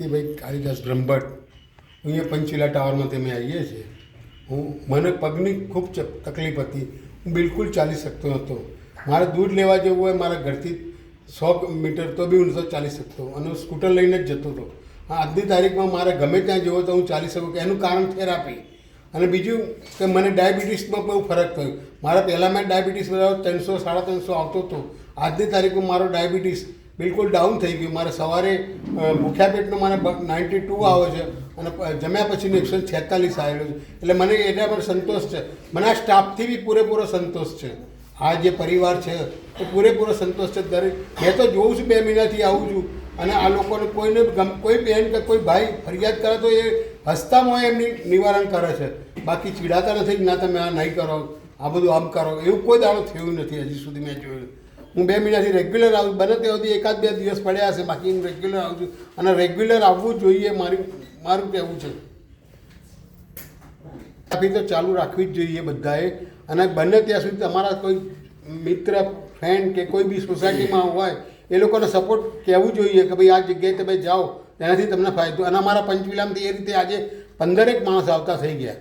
ભાઈ કાલિદાસ બ્રહ્મભટ્ટ અહીંયા પંચીલા ટાવરમાંથી અમે આવીએ છીએ. મને પગની ખૂબ તકલીફ હતી. હું બિલકુલ ચાલી શકતો નહોતો. મારે દૂધ લેવા જવું હોય મારા ઘરથી 100 મીટર તો બી હું નહોતો ચાલી શકતો અને સ્કૂટર લઈને જ જતો હતો. આજની તારીખમાં મારે ગમે ત્યાં જવો તો હું ચાલી શકું કે એનું કારણ થેરાપી. અને બીજું કે મને ડાયાબિટીસમાં બહુ ફરક થયો. મારા પહેલાં મેં ડાયાબિટીસ 300 350 આવતો હતો. આજની તારીખમાં મારો ડાયાબિટીસ બિલકુલ ડાઉન થઈ ગયું. મારે સવારે ભૂખ્યા પેટનો મને 92 આવે છે અને જમ્યા પછીનો 146 આવેલો છે. એટલે મને એના પર સંતોષ છે. મને આ સ્ટાફથી બી પૂરેપૂરો સંતોષ છે. આ જે પરિવાર છે એ પૂરેપૂરો સંતોષ છે. દરેક મેં તો જોઉં છું 2 મહિનાથી આવું છું અને આ લોકોને કોઈને કોઈ બહેન કે કોઈ ભાઈ ફરિયાદ કરે તો એ હસતામાં એમની નિવારણ કરે છે. બાકી ચીડાતા નથી ના તમે આ નહીં કરો, આ બધું આમ કરો, એવું કોઈ દાડો થયું નથી હજી સુધી મેં જોયું. હું 2 મહિનાથી રેગ્યુલર આવું, બને ત્યાં સુધી 1-2 દિવસ પડ્યા હશે, બાકી હું રેગ્યુલર આવું છું અને રેગ્યુલર આવવું જોઈએ. મારું કહેવું છે થેરાપી તો ચાલુ રાખવી જ જોઈએ બધાએ. અને બને ત્યાં સુધી તમારા કોઈ મિત્ર ફ્રેન્ડ કે કોઈ બી સોસાયટીમાં હોય એ લોકોને સપોર્ટ કહેવું જોઈએ કે ભાઈ આ જગ્યાએ તમે જાઓ, તેનાથી તમને ફાયદો. અને અમારા પંચવીલામથી એ રીતે આજે 15 માણસ આવતા થઈ ગયા.